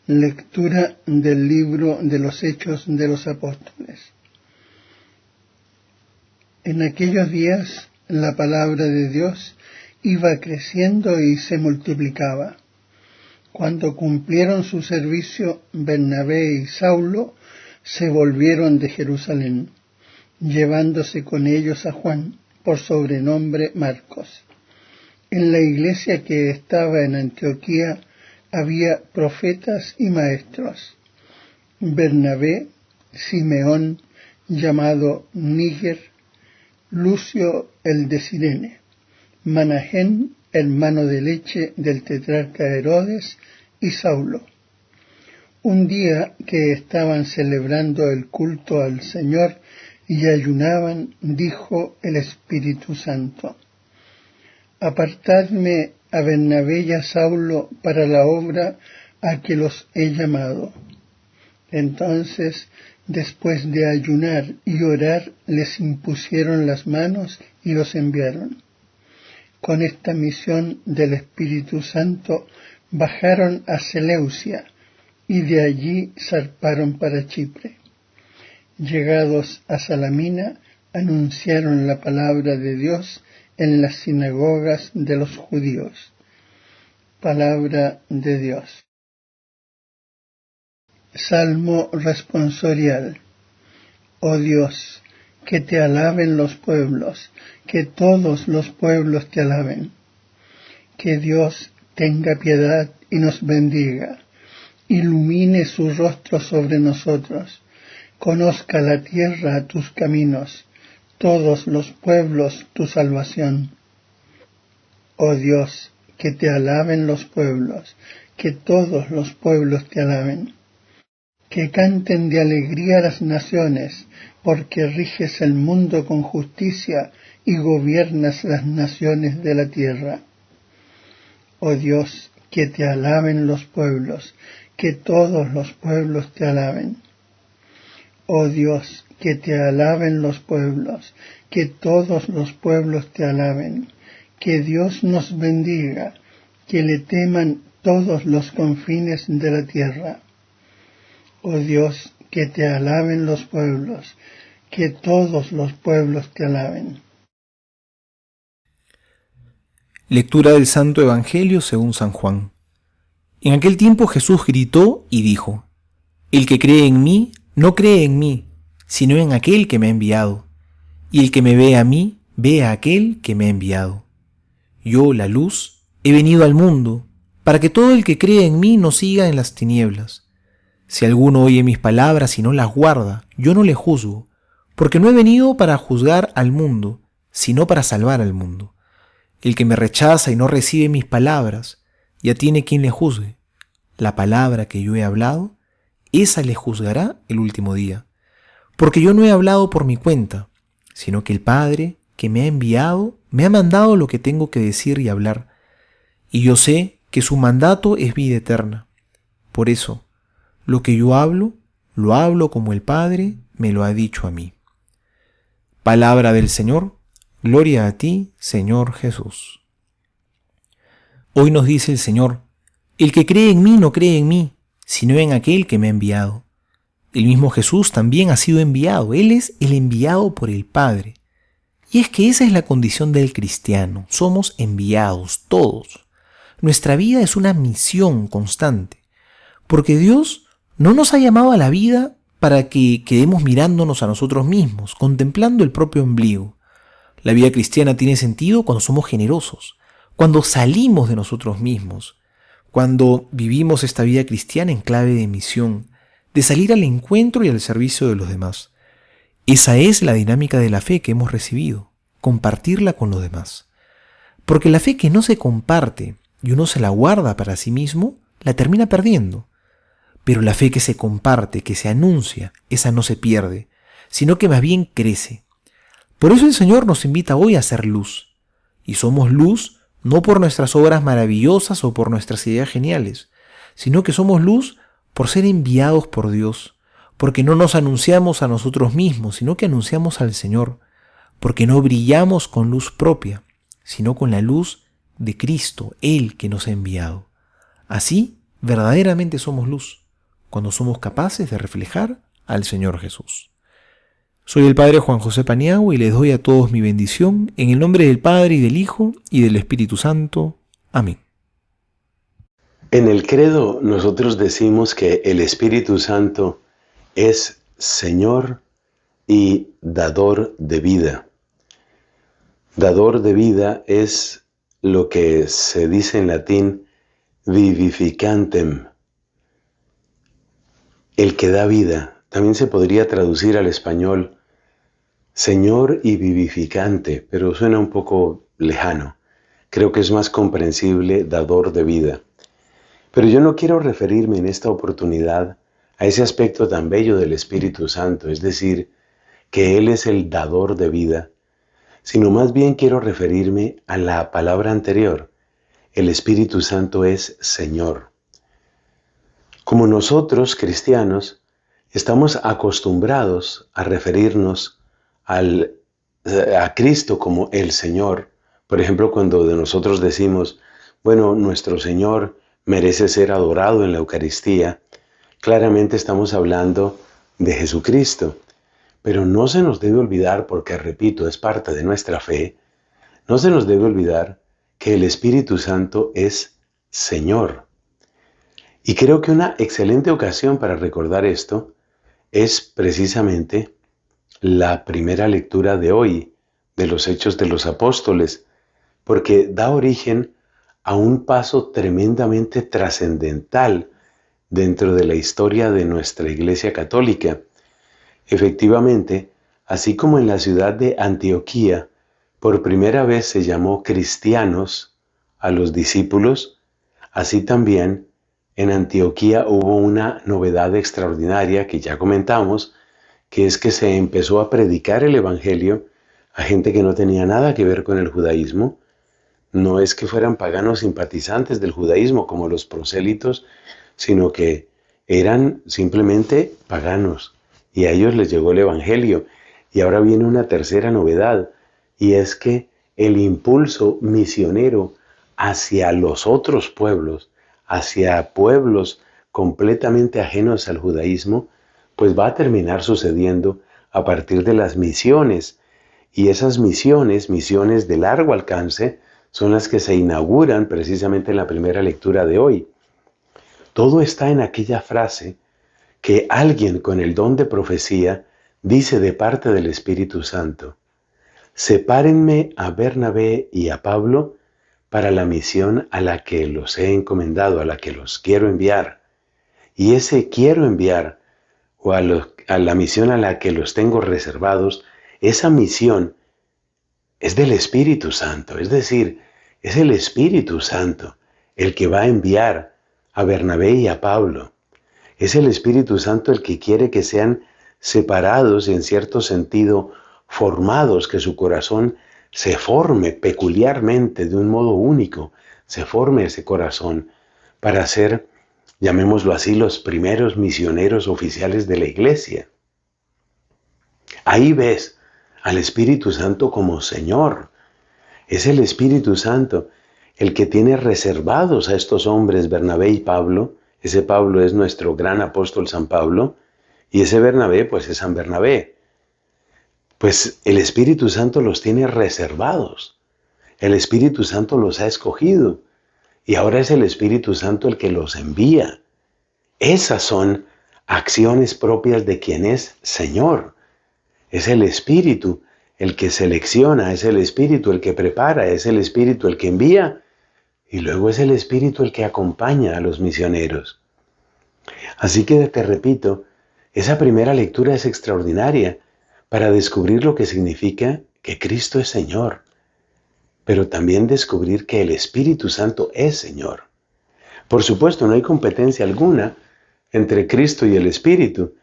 Lectura del libro de los Hechos de los Apóstoles. En aquellos días la palabra de Dios iba creciendo y se multiplicaba. Cuando cumplieron su servicio, Bernabé y Saulo se volvieron de Jerusalén, llevándose con ellos a Juan, por sobrenombre Marcos. En la iglesia que estaba en Antioquía había profetas y maestros: Bernabé, Simeón, llamado Níger, Lucio el de Cirene, Manahén, hermano de leche del tetrarca Herodes, y Saulo. Un día que estaban celebrando el culto al Señor y ayunaban, dijo el Espíritu Santo: Apartadme a Bernabé y a Saulo para la obra a que los he llamado. Entonces, después de ayunar y orar, les impusieron las manos y los enviaron. Con esta misión del Espíritu Santo bajaron a Seleucia y de allí zarparon para Chipre. Llegados a Salamina, anunciaron la palabra de Dios en las sinagogas de los judíos. Palabra de Dios. Salmo responsorial. Oh Dios, que te alaben los pueblos, que todos los pueblos te alaben. Que Dios tenga piedad y nos bendiga, ilumine su rostro sobre nosotros, conozca la tierra tus caminos, todos los pueblos tu salvación. Oh Dios, que te alaben los pueblos, que todos los pueblos te alaben. Que canten de alegría las naciones, porque riges el mundo con justicia y gobiernas las naciones de la tierra. Oh Dios, que te alaben los pueblos, que todos los pueblos te alaben. Oh Dios, que te alaben los pueblos, que todos los pueblos te alaben. Que Dios nos bendiga, que le teman todos los confines de la tierra. Oh Dios, que te alaben los pueblos, que todos los pueblos te alaben. Lectura del Santo Evangelio según San Juan. En aquel tiempo Jesús gritó y dijo: El que cree en mí, no cree en mí, sino en aquel que me ha enviado. Y el que me ve a mí, ve a aquel que me ha enviado. Yo, la luz, he venido al mundo, para que todo el que cree en mí no siga en las tinieblas. Si alguno oye mis palabras y no las guarda, yo no le juzgo, porque no he venido para juzgar al mundo, sino para salvar al mundo. El que me rechaza y no recibe mis palabras, ya tiene quien le juzgue. La palabra que yo he hablado, esa le juzgará el último día. Porque yo no he hablado por mi cuenta, sino que el Padre que me ha enviado me ha mandado lo que tengo que decir y hablar. Y yo sé que su mandato es vida eterna. Por eso, lo que yo hablo, lo hablo como el Padre me lo ha dicho a mí. Palabra del Señor. Gloria a ti, Señor Jesús. Hoy nos dice el Señor: el que cree en mí no cree en mí, sino en aquel que me ha enviado. El mismo Jesús también ha sido enviado. Él es el enviado por el Padre. Y es que esa es la condición del cristiano. Somos enviados, todos. Nuestra vida es una misión constante, porque Dios no nos ha llamado a la vida para que quedemos mirándonos a nosotros mismos, contemplando el propio ombligo. La vida cristiana tiene sentido cuando somos generosos, cuando salimos de nosotros mismos, cuando vivimos esta vida cristiana en clave de misión, de salir al encuentro y al servicio de los demás. Esa es la dinámica de la fe que hemos recibido, compartirla con los demás. Porque la fe que no se comparte y uno se la guarda para sí mismo, la termina perdiendo. Pero la fe que se comparte, que se anuncia, esa no se pierde, sino que más bien crece. Por eso el Señor nos invita hoy a ser luz. Y somos luz no por nuestras obras maravillosas o por nuestras ideas geniales, sino que somos luz por ser enviados por Dios, porque no nos anunciamos a nosotros mismos, sino que anunciamos al Señor, porque no brillamos con luz propia, sino con la luz de Cristo, Él que nos ha enviado. Así verdaderamente somos luz, cuando somos capaces de reflejar al Señor Jesús. Soy el Padre Juan José Paniagua y les doy a todos mi bendición en el nombre del Padre y del Hijo y del Espíritu Santo. Amén. En el credo nosotros decimos que el Espíritu Santo es Señor y dador de vida. Dador de vida es lo que se dice en latín vivificantem, el que da vida. También se podría traducir al español Señor y vivificante, pero suena un poco lejano. Creo que es más comprensible dador de vida. Pero yo no quiero referirme en esta oportunidad a ese aspecto tan bello del Espíritu Santo, es decir, que Él es el dador de vida, sino más bien quiero referirme a la palabra anterior. El Espíritu Santo es Señor. Como nosotros, cristianos, estamos acostumbrados a referirnos a Cristo como el Señor. Por ejemplo, cuando de nosotros decimos, bueno, nuestro Señor merece ser adorado en la Eucaristía, claramente estamos hablando de Jesucristo. Pero no se nos debe olvidar, porque repito, es parte de nuestra fe, no se nos debe olvidar que el Espíritu Santo es Señor. Y creo que una excelente ocasión para recordar esto es precisamente la primera lectura de hoy de los Hechos de los Apóstoles, porque da origen a un paso tremendamente trascendental dentro de la historia de nuestra Iglesia Católica. Efectivamente, así como en la ciudad de Antioquía, por primera vez se llamó cristianos a los discípulos, así también en Antioquía hubo una novedad extraordinaria que ya comentamos, que es que se empezó a predicar el Evangelio a gente que no tenía nada que ver con el judaísmo. No es que fueran paganos simpatizantes del judaísmo como los prosélitos, sino que eran simplemente paganos. Y a ellos les llegó el Evangelio. Y ahora viene una tercera novedad, y es que el impulso misionero hacia los otros pueblos, hacia pueblos completamente ajenos al judaísmo, pues va a terminar sucediendo a partir de las misiones. Y esas misiones de largo alcance, son las que se inauguran precisamente en la primera lectura de hoy. Todo está en aquella frase que alguien con el don de profecía dice de parte del Espíritu Santo: sepárenme a Bernabé y a Pablo para la misión a la que los he encomendado, a la que los quiero enviar. Y ese quiero enviar, o a la misión a la que los tengo reservados, esa misión es del Espíritu Santo, es decir, es el Espíritu Santo el que va a enviar a Bernabé y a Pablo. Es el Espíritu Santo el que quiere que sean separados y en cierto sentido formados, que su corazón se forme peculiarmente de un modo único, se forme ese corazón para ser, llamémoslo así, los primeros misioneros oficiales de la Iglesia. Ahí ves al Espíritu Santo como Señor. Es el Espíritu Santo el que tiene reservados a estos hombres, Bernabé y Pablo. Ese Pablo es nuestro gran apóstol San Pablo, y ese Bernabé pues es San Bernabé. Pues el Espíritu Santo los tiene reservados. El Espíritu Santo los ha escogido, y ahora es el Espíritu Santo el que los envía. Esas son acciones propias de quien es Señor. Es el Espíritu el que selecciona, es el Espíritu el que prepara, es el Espíritu el que envía, y luego es el Espíritu el que acompaña a los misioneros. Así que te repito, esa primera lectura es extraordinaria para descubrir lo que significa que Cristo es Señor, pero también descubrir que el Espíritu Santo es Señor. Por supuesto, no hay competencia alguna entre Cristo y el Espíritu,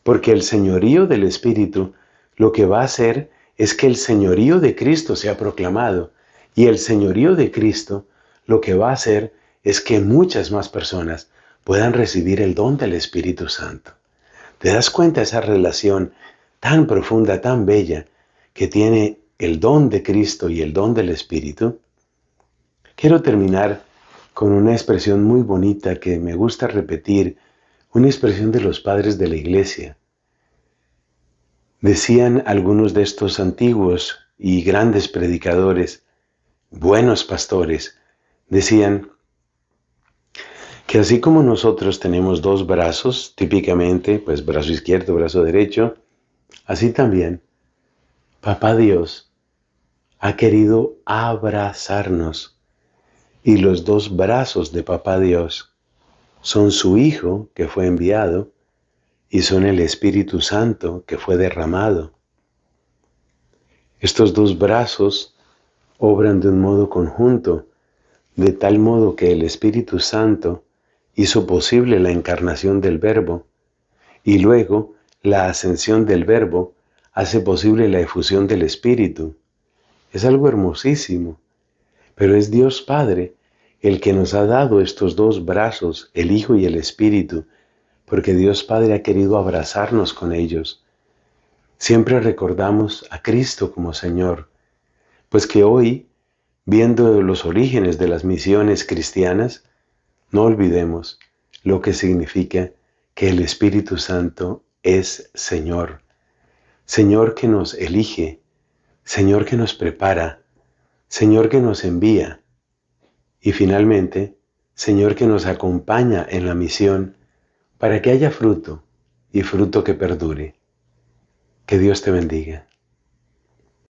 porque el señorío del Espíritu lo que va a hacer es que el señorío de Cristo sea proclamado, y el señorío de Cristo lo que va a hacer es que muchas más personas puedan recibir el don del Espíritu Santo. ¿Te das cuenta de esa relación tan profunda, tan bella, que tiene el don de Cristo y el don del Espíritu? Quiero terminar con una expresión muy bonita que me gusta repetir, una expresión de los padres de la Iglesia. Decían algunos de estos antiguos y grandes predicadores, buenos pastores, decían que así como nosotros tenemos dos brazos, típicamente, pues brazo izquierdo, brazo derecho, así también Papá Dios ha querido abrazarnos, y los dos brazos de Papá Dios son su Hijo que fue enviado y son el Espíritu Santo que fue derramado. Estos dos brazos obran de un modo conjunto, de tal modo que el Espíritu Santo hizo posible la encarnación del Verbo y luego la ascensión del Verbo hace posible la efusión del Espíritu. Es algo hermosísimo, pero es Dios Padre el que nos ha dado estos dos brazos, el Hijo y el Espíritu, porque Dios Padre ha querido abrazarnos con ellos. Siempre recordamos a Cristo como Señor, pues que hoy, viendo los orígenes de las misiones cristianas, no olvidemos lo que significa que el Espíritu Santo es Señor. Señor que nos elige, Señor que nos prepara, Señor que nos envía y finalmente, Señor que nos acompaña en la misión para que haya fruto y fruto que perdure. Que Dios te bendiga.